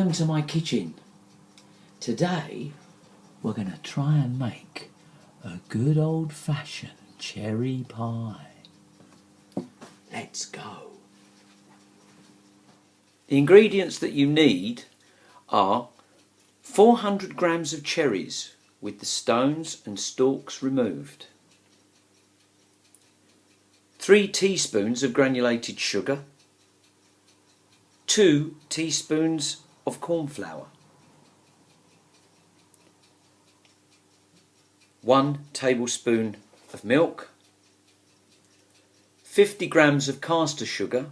Welcome to my kitchen. Today we're going to try and make a good old-fashioned cherry pie. Let's go. The ingredients that you need are 400 grams of cherries with the stones and stalks removed, 3 teaspoons of granulated sugar, 2 teaspoons of corn flour, 1 tablespoon of milk, 50 grams of caster sugar,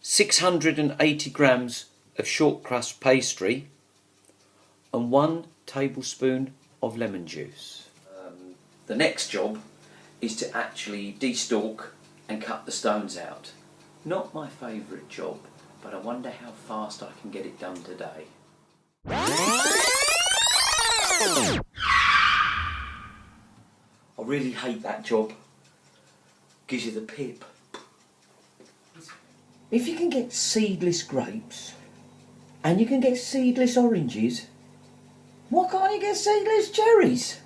680 grams of short crust pastry, and 1 tablespoon of lemon juice. The next job is to actually de-stalk and cut the stones out. Not my favourite job, but I wonder how fast I can get it done today. I really hate that job. Gives you the pip. If you can get seedless grapes and you can get seedless oranges, why can't you get seedless cherries?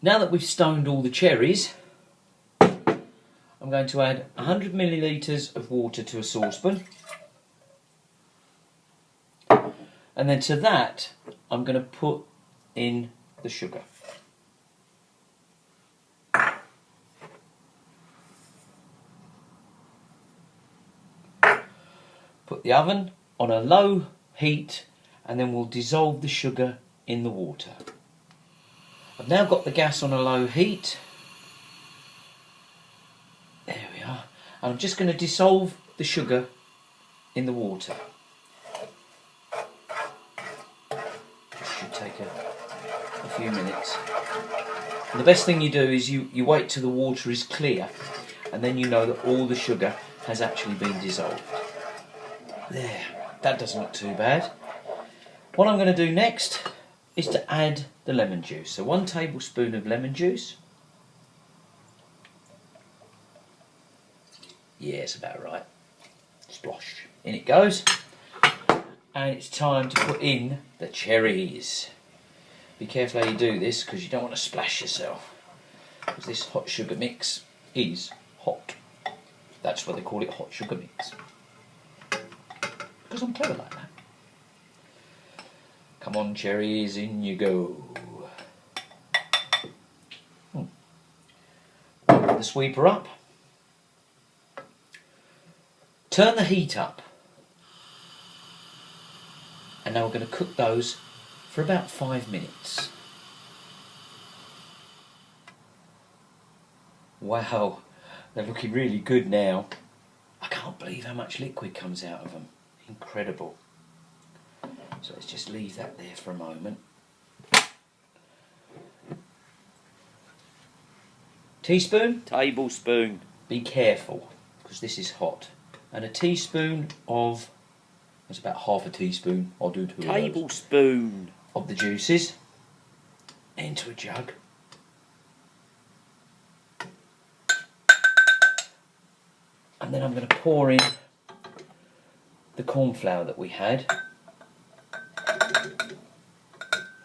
Now that we've stoned all the cherries, I'm going to add 100 millilitres of water to a saucepan, and then to that I'm going to put in the sugar. Put the oven on a low heat and then we'll dissolve the sugar in the water. I've now got the gas on a low heat. There we are. And I'm just going to dissolve the sugar in the water. This should take a few minutes. And the best thing you do is you wait till the water is clear, and then you know that all the sugar has actually been dissolved. There, that doesn't look too bad. What I'm going to do next is to add the lemon juice. So 1 tablespoon of lemon juice. Yeah, it's about right. Splosh. In it goes. And it's time to put in the cherries. Be careful how you do this because you don't want to splash yourself. Because this hot sugar mix is hot. That's why they call it hot sugar mix. Because I'm clever like that. Come on, cherries, in you go. Put the sweeper up. Turn the heat up. And now we're going to cook those for about 5 minutes. Wow, they're looking really good now. I can't believe how much liquid comes out of them. Incredible. So let's just leave that there for a moment. Teaspoon? Tablespoon. Be careful, because this is hot. And a teaspoon of, that's about half a teaspoon, I'll do 2 tablespoon of the juices into a jug. And then I'm going to pour in the corn flour that we had.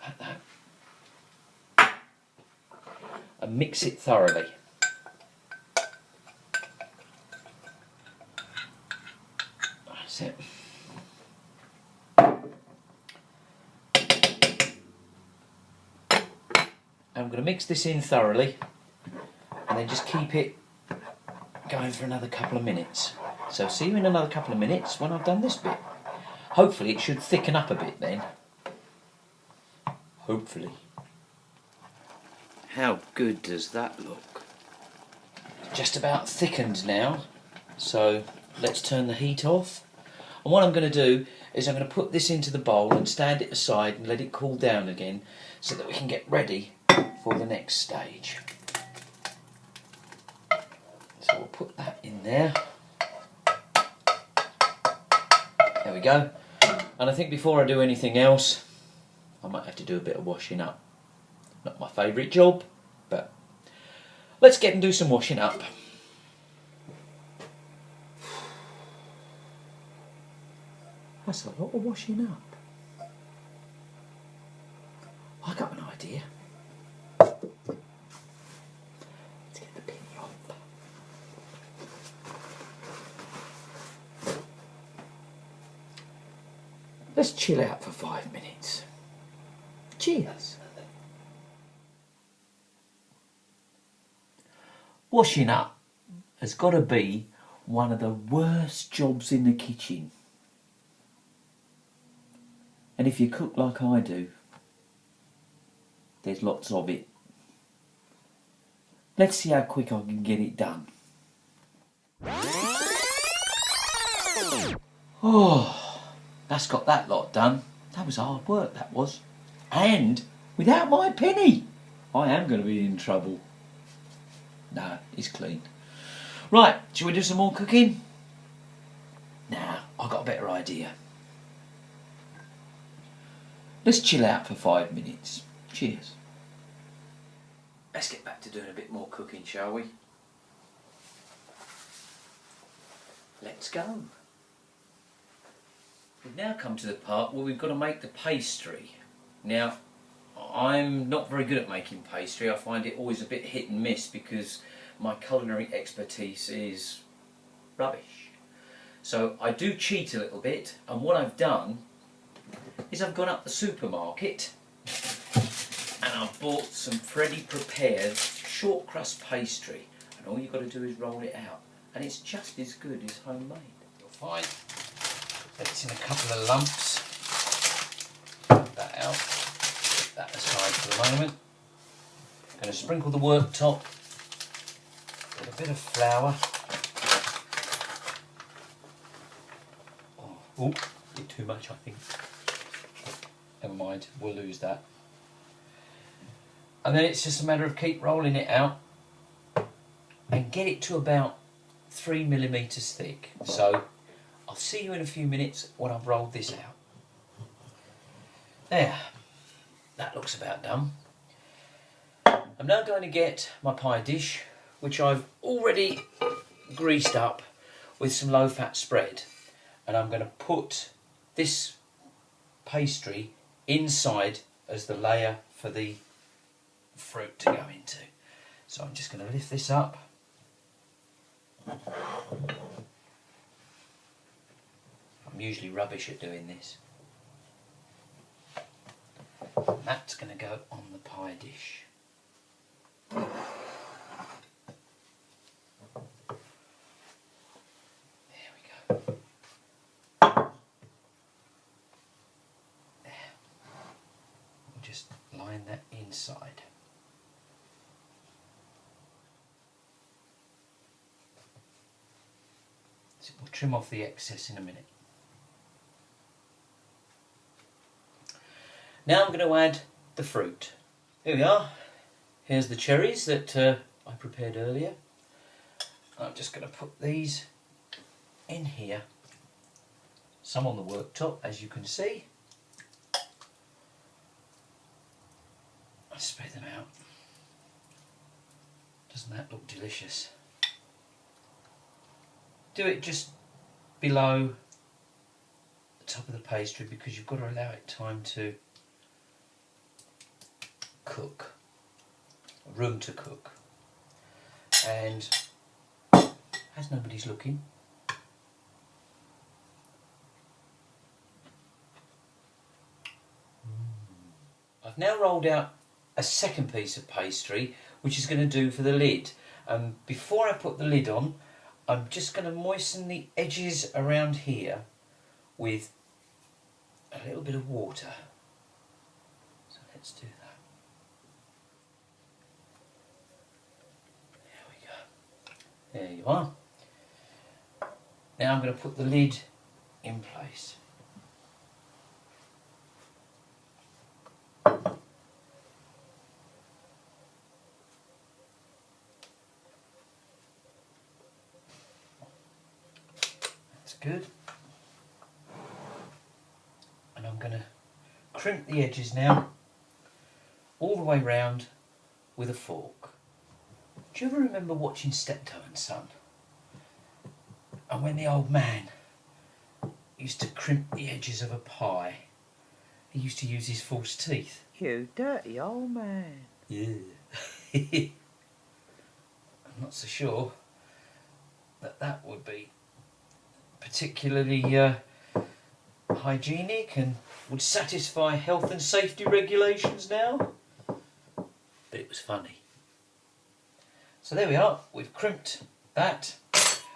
Like that. And mix it thoroughly. That's it. I'm going to mix this in thoroughly and then just keep it going for another couple of minutes. So see you in another couple of minutes when I've done this bit. Hopefully it should thicken up a bit then. Hopefully. How good does that look? Just about thickened now. So let's turn the heat off. And what I'm going to do is I'm going to put this into the bowl and stand it aside and let it cool down again so that we can get ready for the next stage. So we'll put that in there. There we go. And I think before I do anything else, I might have to do a bit of washing up. Not my favourite job, but let's get and do some washing up. That's a lot of washing up. I got an idea. Let's get the penny off. Let's chill out for 5 minutes. Cheers. Washing up has got to be one of the worst jobs in the kitchen. And if you cook like I do, there's lots of it. Let's see how quick I can get it done. Oh, that's got that lot done. That was hard work, that was. And without my penny, I am going to be in trouble. No, it's clean. Right, shall we do some more cooking? Nah, I got a better idea. Let's chill out for 5 minutes. Cheers. Let's get back to doing a bit more cooking, shall we? Let's go. We've now come to the part where we've got to make the pastry. Now, I'm not very good at making pastry. I find it always a bit hit and miss because my culinary expertise is rubbish. So I do cheat a little bit, and what I've done is I've gone up the supermarket and I've bought some Freddy prepared short crust pastry, and all you've got to do is roll it out, and it's just as good as homemade. You'll find that it's in a couple of lumps. Put that out, put that aside for the moment. I'm going to sprinkle the worktop with a bit of flour. Oh, a bit too much I think. Never mind, we'll lose that. And then it's just a matter of keep rolling it out and get it to about 3 millimetres thick. So I'll see you in a few minutes when I've rolled this out. There, that looks about done. I'm now going to get my pie dish, which I've already greased up with some low-fat spread, and I'm going to put this pastry inside as the layer for the fruit to go into. So I'm just going to lift this up. I'm usually rubbish at doing this. And that's going to go on the pie dish. There we go. There. We'll just line that inside. So we'll trim off the excess in a minute. Now I'm going to add the fruit. Here we are. Here's the cherries that I prepared earlier. I'm just going to put these in here. Some on the worktop, as you can see. I spread them out. Doesn't that look delicious? Do it just below the top of the pastry because you've got to allow it time to cook, room to cook, and as nobody's looking, I've now rolled out a second piece of pastry which is going to do for the lid. Before I put the lid on, I'm just going to moisten the edges around here with a little bit of water. So let's do that. There you are. Now I'm going to put the lid in place. That's good. And I'm going to crimp the edges now all the way round with a fork. Do you ever remember watching Steptoe and Son? And when the old man used to crimp the edges of a pie. He used to use his false teeth. You dirty old man. Yeah. I'm not so sure that would be particularly hygienic and would satisfy health and safety regulations now. But it was funny. So there we are, we've crimped that.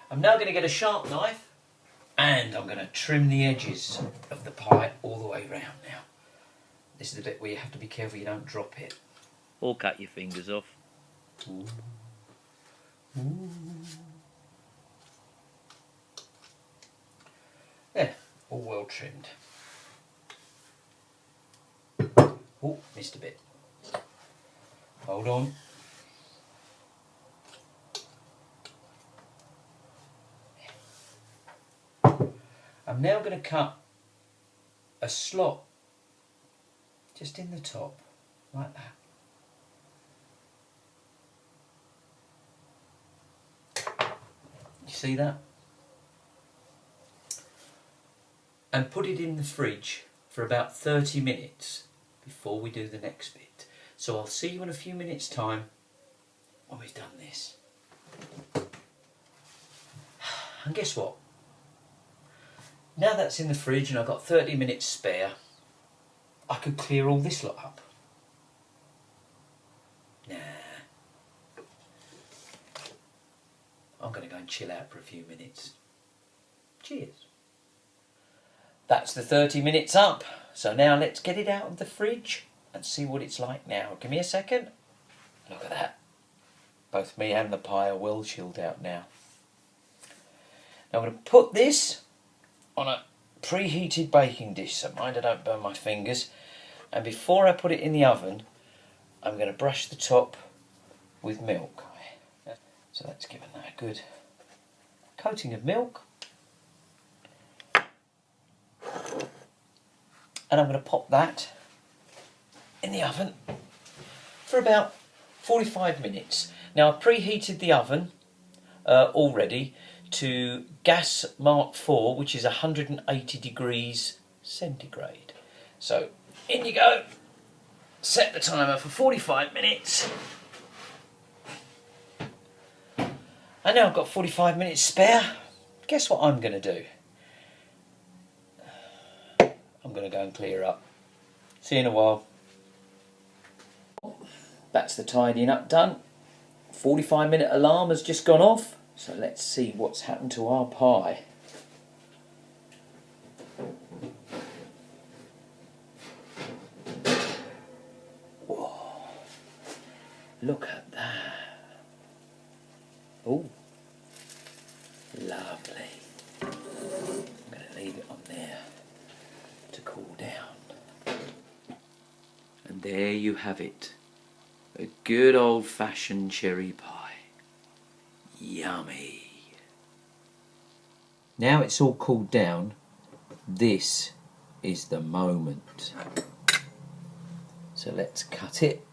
I'm now going to get a sharp knife and I'm going to trim the edges of the pie all the way round now. This is the bit where you have to be careful you don't drop it. Or cut your fingers off. Ooh. Ooh. There, all well trimmed. Oh, missed a bit. Hold on. I'm now going to cut a slot just in the top, like that. You see that? And put it in the fridge for about 30 minutes before we do the next bit. So I'll see you in a few minutes' time when we've done this. And guess what? Now that's in the fridge and I've got 30 minutes spare, I could clear all this lot up. Nah. I'm going to go and chill out for a few minutes. Cheers. That's the 30 minutes up. So now let's get it out of the fridge and see what it's like now. Give me a second. Look at that. Both me and the pie are well chilled out now. Now I'm going to put this on a preheated baking dish, so mind I don't burn my fingers. And before I put it in the oven, I'm going to brush the top with milk. So that's given that a good coating of milk. And I'm going to pop that in the oven for about 45 minutes. Now I've preheated the oven already to gas Mark IV, which is 180 degrees centigrade. So in you go. Set the timer for 45 minutes. And now I've got 45 minutes spare. Guess what I'm going to do? I'm going to go and clear up. See you in a while. That's the tidying up done. 45-minute alarm has just gone off. So let's see what's happened to our pie. Whoa. Look at that. Oh, lovely. I'm going to leave it on there to cool down. And there you have it. A good old-fashioned cherry pie. Yummy. Now it's all cooled down, this is the moment. So let's cut it.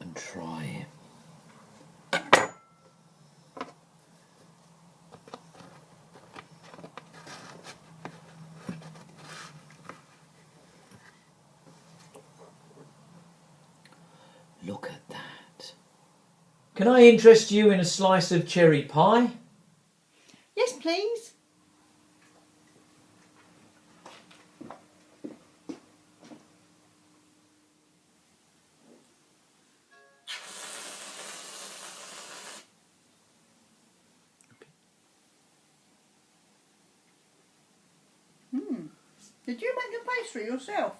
And try it. Look at that. Can I interest you in a slice of cherry pie? Yes, please. Did you make the pastry yourself?